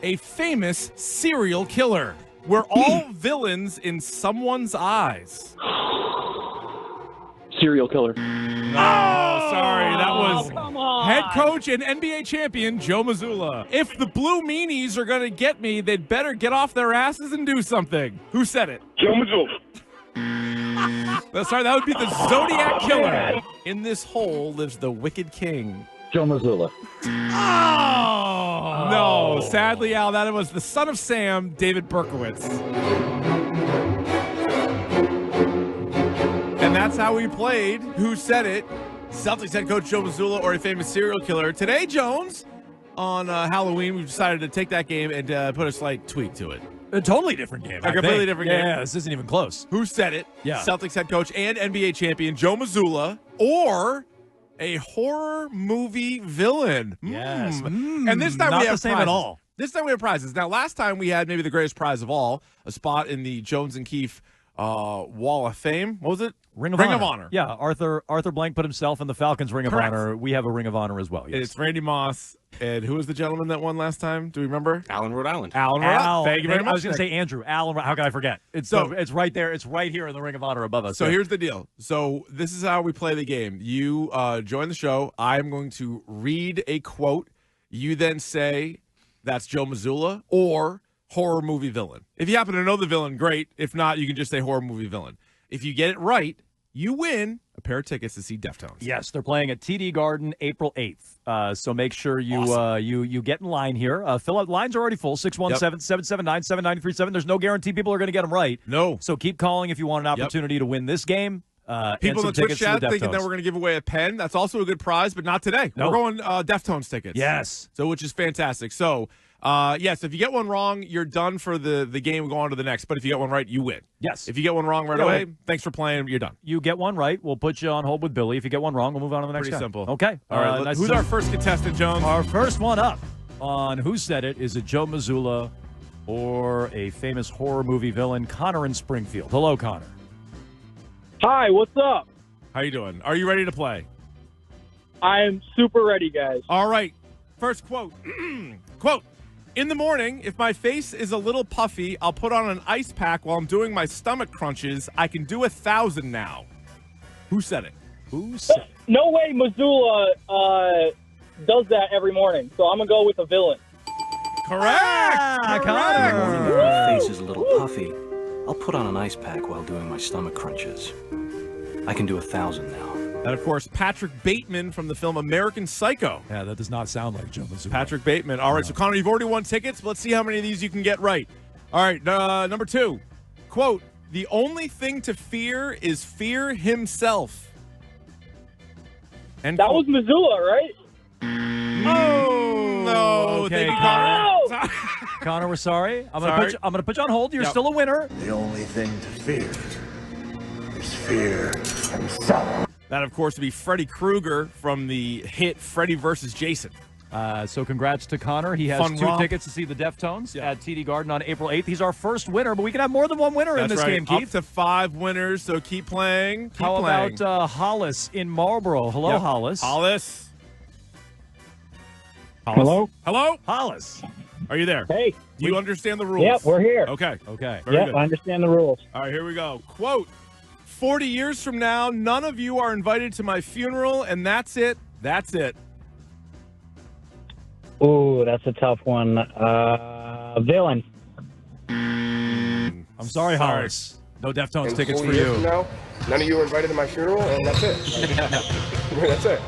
a famous serial killer? We're all villains in someone's eyes. Serial killer. Oh, sorry. That was head coach and NBA champion Joe Mazzulla. If the Blue Meanies are going to get me, they'd better get off their asses and do something. Who said it? Joe Mazzulla. Sorry, that would be the Zodiac Killer. In this hole lives the Wicked King. Joe Mazzulla. Oh! No, sadly, Al, that was the son of Sam, David Berkowitz. And that's how we played Who Said It? Celtics head coach Joe Mazzulla or a famous serial killer. Today, Jones, on Halloween, we've decided to take that game and put a slight tweak to it. A totally different game. A completely different game. Yeah, this isn't even close. Who Said It? Yeah. Celtics head coach and NBA champion Joe Mazzulla or a horror movie villain. Yes. And this time not we have the same prizes. at all. This time we have prizes. Now, last time we had maybe the greatest prize of all, a spot in the Jones and Keefe Wall of Fame. What was it? Ring of Honor. Yeah, Arthur Blank put himself in the Falcons Ring of Honor. We have a Ring of Honor as well. Yes. It's Randy Moss. And who was the gentleman that won last time? Do we remember? Allen, Rhode Island. Alan, Rhode Island. Thank you very much. I was going to say Andrew. Alan, how can I forget? It's right there. It's right here in the Ring of Honor above us. So here's the deal. So this is how we play the game. You join the show. I'm going to read a quote. You then say, that's Joe Mazzulla or horror movie villain. If you happen to know the villain, great. If not, you can just say horror movie villain. If you get it right, you win a pair of tickets to see Deftones. Yes, they're playing at TD Garden April 8th. So make sure you you get in line here. Fill out. Lines are already full, 617-779-7937. There's no guarantee people are going to get them right. No. So keep calling if you want an opportunity to win this game. People in the Twitch chat thinking that we're going to give away a pen. That's also a good prize, but not today. Nope. We're going Deftones tickets. Yes. So which is fantastic. So, yes, if you get one wrong, you're done for the game. Go on to the next. But if you get one right, you win. Yes. If you get one wrong right away, thanks for playing. You're done. You get one right, we'll put you on hold with Billy. If you get one wrong, we'll move on to the next Pretty guy. simple. Okay. All right. Nice who's our first contestant, Jones? Our first one up on Who Said It? Is it Joe Mazzulla or a famous horror movie villain, Connor in Springfield? Hello, Connor. Hi, what's up? How you doing? Are you ready to play? I'm super ready, guys. All right. First quote. Quote. In the morning, if my face is a little puffy, I'll put on an ice pack while I'm doing my stomach crunches. I can do 1,000 now. Who said it? Who said it? No way Mazzulla does that every morning, so I'm going to go with a villain. Correct! Connor. If my face is a little puffy, I'll put on an ice pack while doing my stomach crunches. I can do 1,000 now. And, of course, Patrick Bateman from the film American Psycho. Yeah, that does not sound like Joe Mazzulla. Patrick Bateman. All right, so Connor, you've already won tickets. Let's see how many of these you can get right. All right, number 2. Quote, the only thing to fear is fear himself. And That was Mazzulla, right? Oh, no. Okay, Thank you, Connor. Connor. Connor, we're sorry. I'm gonna put you on hold. You're still a winner. The only thing to fear is fear himself. That, of course, would be Freddy Krueger from the hit Freddy vs. Jason. So congrats to Connor. He has Fun 2 romp. tickets to see the Deftones at TD Garden on April 8th. He's our first winner, but we can have more than one winner in That's this right. game, Keith. Up to 5 winners, so keep playing. How about Hollis in Marlboro? Hello, Hollis. Hollis. Hello? Hello? Hollis. Are you there? Hey. Do you understand the rules? Yep, we're here. Okay. Okay. Very Yep, good. I understand the rules. All right, here we go. Quote, 40 years from now, none of you are invited to my funeral, and that's it. That's it. Ooh, that's a tough one. Villain. I'm sorry, Hollis. No Deftones tickets for you. Now, none of you were invited to my funeral, and that's it. That's it.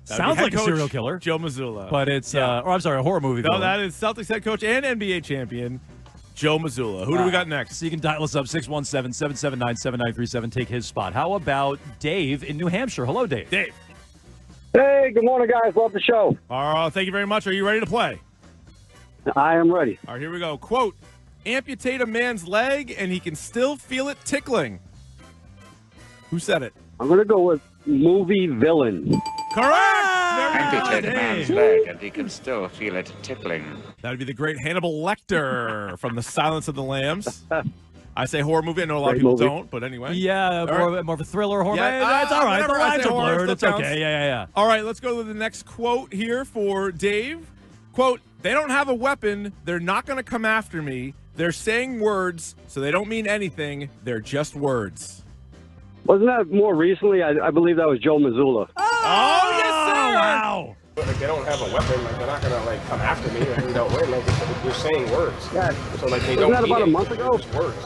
Sounds like a serial killer. Joe Mazzulla. But it's, I'm sorry, a horror movie. No, that is Celtics head coach and NBA champion, Joe Mazzulla. Who do we got next? So you can dial us up, 617-779-7937. Take his spot. How about Dave in New Hampshire? Hello, Dave. Dave. Hey, good morning, guys. Love the show. Thank you very much. Are you ready to play? I am ready. All right, here we go. Quote, amputate a man's leg and he can still feel it tickling. Who said it? I'm going to go with movie villain. Correct! Amputate a man's leg and he can still feel it tickling. That would be the great Hannibal Lecter from The Silence of the Lambs. I say horror movie. I know a lot of people don't, but anyway. Yeah, more of a thriller horror. Yeah, it's all right. The whatever, I lines say are horror, blurred. It's still okay. counts. Yeah. All right, let's go to the next quote here for Dave. Quote, They don't have a weapon. They're not going to come after me. They're saying words, so they don't mean anything. They're just words. Wasn't that more recently? I believe that was Joe Mazzulla. Oh, yes, sir. Wow. But like, they don't have a weapon. Like, they're not gonna like come after me if we don't win. Like, you're saying words. Yeah. So like, they Wasn't don't that mean about a anything. month ago? Just words.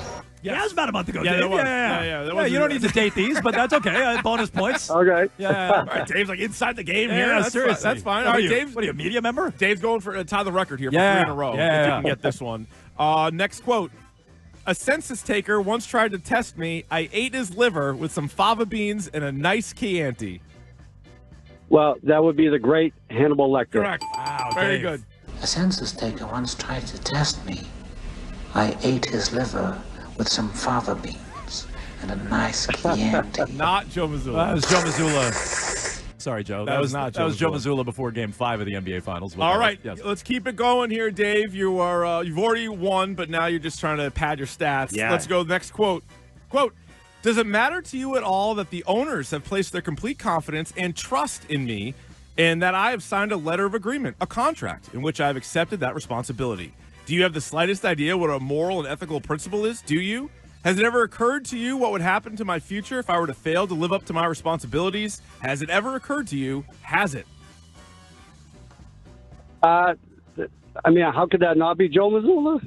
Yeah, it was about a month ago. Yeah, Dave. that was. Yeah. That Yeah, wasn't- you don't need to date these, but that's okay. Bonus points. Okay. Yeah. All right, Dave's like inside the game here. Yeah, That's seriously. Fine. That's fine. What All are right, you? Dave's, What are you, a media member? Dave's going for tie the record here for Yeah. 3 in a row. Yeah. If you can get this one. Next quote. A census taker once tried to test me. I ate his liver with some fava beans and a nice Chianti. Well, that would be the great Hannibal Lecter. Correct. Wow, Very Dave. good. A census taker once tried to test me. I ate his liver with some fava beans and a nice Chianti. Not Joe Mazzulla. That was Joe Mazzulla. Sorry, Joe. That was not Joe That was Joe Mazzulla. Mazzulla before Game 5 of the NBA Finals. All right, Yes. let's keep it going here, Dave. You are you've already won, but now you're just trying to pad your stats. Yeah. Let's go next quote. Quote, does it matter to you at all that the owners have placed their complete confidence and trust in me and that I have signed a letter of agreement, a contract, in which I have accepted that responsibility? Do you have the slightest idea what a moral and ethical principle is? Do you? Has it ever occurred to you what would happen to my future if I were to fail to live up to my responsibilities? Has it ever occurred to you? Has it? I mean, how could that not be Joe Mazzulla?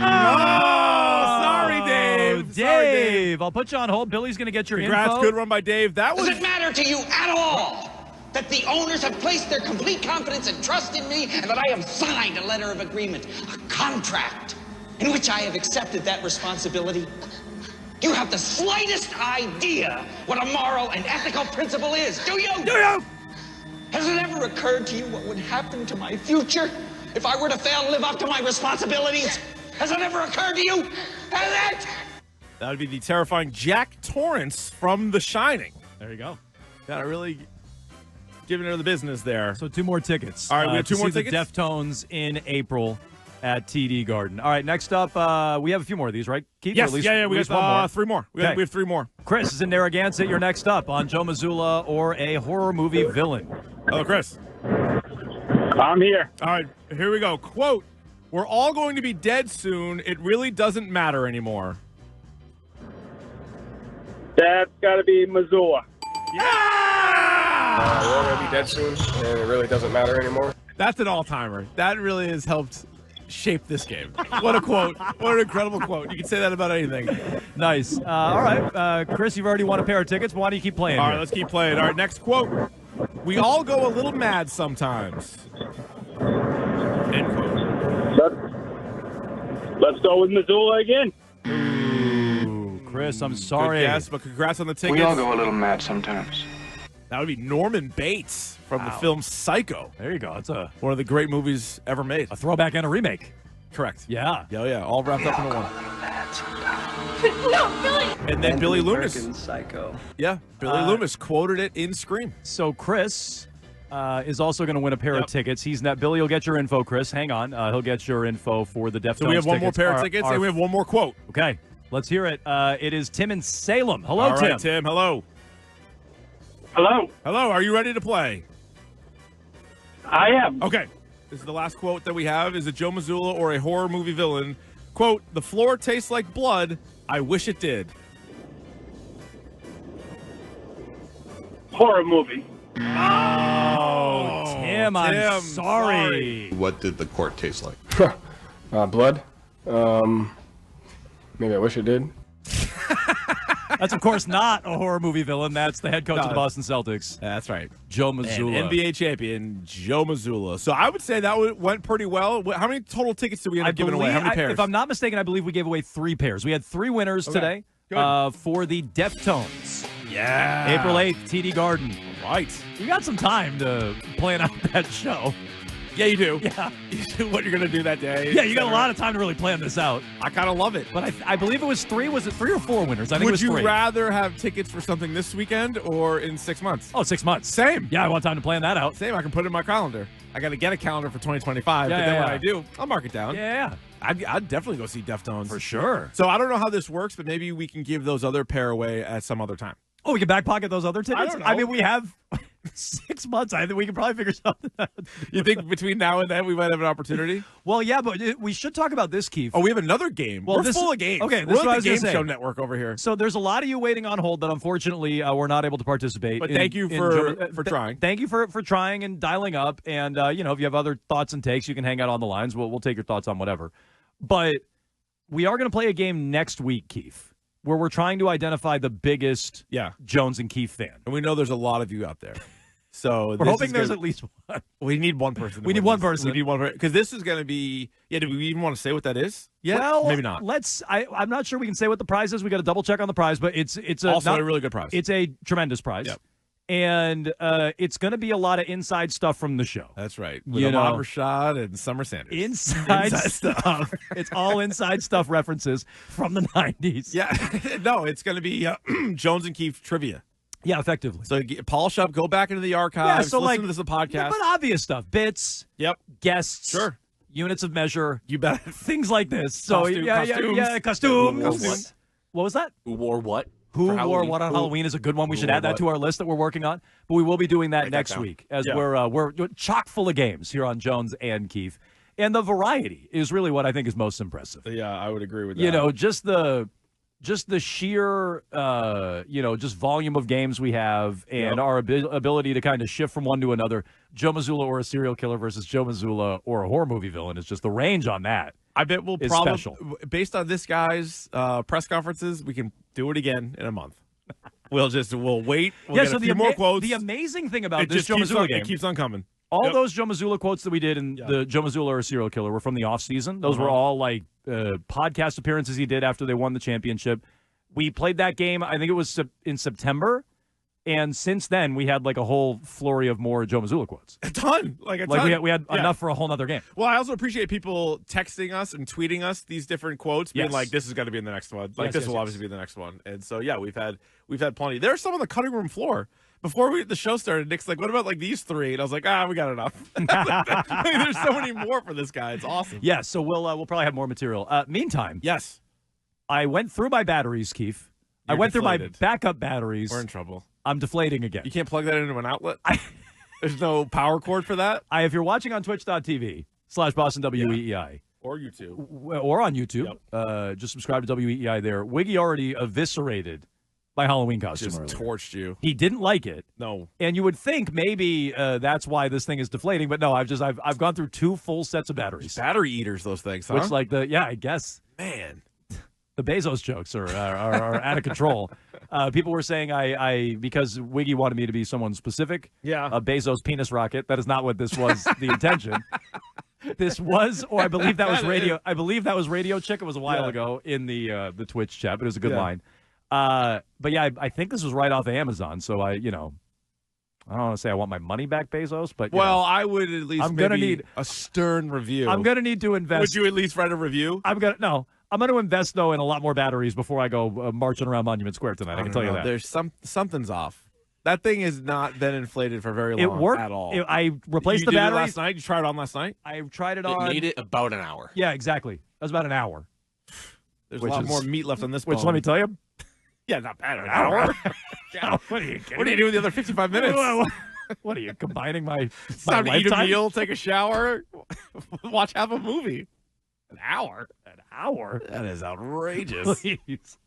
Oh, sorry, Dave. Sorry, Dave, I'll put you on hold. Billy's going to get your Congrats, info. good run by Dave. That was Does it matter to you at all that the owners have placed their complete confidence and trust in me and that I have signed a letter of agreement, a contract, in which I have accepted that responsibility? Do you have the slightest idea what a moral and ethical principle is? Do you? Do you? Has it ever occurred to you what would happen to my future if I were to fail to live up to my responsibilities? Has it ever occurred to you? Has it? that would be the terrifying Jack Torrance from The Shining. There you go. Got to really giving her the business there. So 2 more tickets. All right, we have to 2 more see tickets? The Deftones in April at TD Garden. All right, next up, we have a few more of these, right? Keefe? Yes, At least, yeah, we at least got one more. 3 more. We Okay. have 3 more. Chris is in Narragansett. You're next up on Joe Mazzulla or a horror movie villain. Hello, Chris. I'm here. All right, here we go. Quote, we're all going to be dead soon. It really doesn't matter anymore. That's got to be Mazzulla. Yeah! We're all gonna be dead soon, and it really doesn't matter anymore. That's an all-timer. That really has helped shape this game. What a quote. What an incredible quote. You can say that about anything. Nice. All right, Chris, you've already won a pair of tickets. Why don't you keep playing? All here? right, let's keep playing. All right, next quote. We all go a little mad sometimes. End quote. Let's go with Mazzulla again. Ooh, Chris, I'm sorry. Good guess, but congrats on the tickets. We all go a little mad sometimes. That would be Norman Bates from the film Psycho. There you go. It's a One of the great movies ever made. throwback and a remake. Correct. Yeah. Yeah, all wrapped up into one. Mad sometimes. No, Billy! And then Billy Loomis. Psycho. Yeah, Billy Loomis quoted it in Scream. So Chris is also going to win a pair of tickets. He's not. Billy will get your info, Chris. Hang on. He'll get your info for the Deftones. So we have one more tickets. pair of tickets, and we have one more quote. Okay, let's hear it. It is Tim in Salem. Hello, All right, Tim. Tim. Hello. Hello. Hello. Are you ready to play? I am. Okay. This is the last quote that we have. Is it Joe Mazzulla or a horror movie villain? Quote, the floor tastes like blood. I wish it did. Horror movie. Oh, Tim, I'm sorry. What did the court taste like? Blood. Maybe I wish it did. That's, of course, not a horror movie villain. That's the head coach of the Boston Celtics. That's right. Joe Mazzulla. And NBA champion Joe Mazzulla. So I would say that went pretty well. How many total tickets did we end up giving away? How many pairs? If I'm not mistaken, I believe we gave away 3 pairs. We had 3 winners today for the Deftones. Yeah. April 8th, TD Garden. Right. You got some time to plan out that show. Yeah, you do. Yeah. You do what you're going to do that day. Yeah, you got a lot of time to really plan this out. I kind of love it. But I believe it was 3. Was it 3 or 4 winners? I think it was 3. Would you rather have tickets for something this weekend or in 6 months? Oh, 6 months. Same. Yeah, I want time to plan that out. Same. I can put it in my calendar. I got to get a calendar for 2025. Yeah, but then yeah, when yeah. I do, I'll mark it down. Yeah. I'd definitely go see Deftones. For sure. So I don't know how this works, but maybe we can give those other pair away at some other time. Oh, we can back pocket those other tickets? I don't know. mean, we have 6 months. I think we can probably figure something out. You think between now and then we might have an opportunity? Well, yeah, but we should talk about this, Keefe. Oh, we have another game. Well, We're full of games. Okay, we're this is what I like was the gonna game say. show network over here. So there's a lot of you waiting on hold that unfortunately we're not able to participate. But thank you for trying. Thank you for trying and dialing up. And you know, if you have other thoughts and takes, you can hang out on the lines. We'll take your thoughts on whatever. But we are going to play a game next week, Keefe, where we're trying to identify the biggest Jones and Keefe fan. And we know there's a lot of you out there. So we're hoping there's at least one. We need one person. We need one person. We need one person. Because this is going to be, do we even want to say what that is? Yeah, well, maybe not. I'm not sure we can say what the prize is. We got to double check on the prize, but it's also a really good prize. It's a tremendous prize. Yep. And it's going to be a lot of inside stuff from the show. That's right. With Ahmad Rashad and Summer Sanders. Inside stuff. It's all inside stuff references from the 90s. Yeah. No, it's going to be Jones and Keefe trivia. Yeah, effectively. So polish up, go back into the archives, listen to this podcast. Yeah, but obvious stuff. Bits. Yep. Guests. Sure. Units of measure. You bet. Things like this. So costumes. What was that? Who wore what? Who wore what on Halloween is a good one. We should add that to our list that we're working on. But we will be doing that next week as we're chock full of games here on Jones and Keefe. And the variety is really what I think is most impressive. Yeah, I would agree with that. You know, just the sheer, just volume of games we have and our ability to kind of shift from one to another. Joe Mazzulla or a serial killer versus Joe Mazzulla or a horror movie villain is just the range on that. I bet we'll probably, based on this guy's press conferences, we can do it again in a month. We'll wait. We'll get a few more quotes. The amazing thing about this Joe Mazzulla game, it keeps on coming. All those Joe Mazzulla quotes that we did in the Joe Mazzulla or a serial killer were from the off season. Those were all like podcast appearances he did after they won the championship. We played that game. I think it was in September. And since then, we had like a whole flurry of more Joe Mazzulla quotes. A ton. We had enough for a whole other game. Well, I also appreciate people texting us and tweeting us these different quotes, being like, this is going to be in the next one. Like, this will obviously be the next one. And so, yeah, we've had plenty. There's some on the cutting room floor. Before the show started, Nick's like, what about like these three? And I was like, we got enough. There's so many more for this guy. It's awesome. Yeah, so we'll probably have more material. Meantime. Yes. I went through my batteries, Keefe. I went through my backup batteries. We're in trouble. I'm deflating again. You can't plug that into an outlet? There's no power cord for that? If you're watching on twitch.tv/BostonWEEI. Or YouTube. Or on YouTube. Just subscribe to WEEI there. Wiggy already eviscerated my Halloween costume earlier. Torched you. He didn't like it. No. And you would think maybe that's why this thing is deflating, but no, I've gone through 2 full sets of batteries. Battery eaters, those things, huh? Which I guess. Man. The Bezos jokes are out of control. People were saying because Wiggy wanted me to be someone specific. Yeah. A Bezos penis rocket. That is not what this was the intention. This was, or I believe that was radio. I believe that was Radio Chick. It was a while ago in the Twitch chat, but it was a good line. But yeah, I think this was right off of Amazon. So I don't want to say I want my money back, Bezos, but I would at least. I'm gonna need a stern review. I'm gonna need to invest. Would you at least write a review? I'm going to invest, though, in a lot more batteries before I go marching around Monument Square tonight. I can tell you that. There's something's off. That thing has not been inflated for very long. It worked at all. I replaced the battery last night. You tried it on last night? I tried it on. It made it about an hour. Yeah, exactly. That was about an hour. There's a lot more meat left on this bone. Which, let me tell you. Yeah, not bad. An hour? What are you doing the other 55 minutes? What are you, combining my time to eat a meal, take a shower, watch half a movie. An hour? An hour? That is outrageous. Please.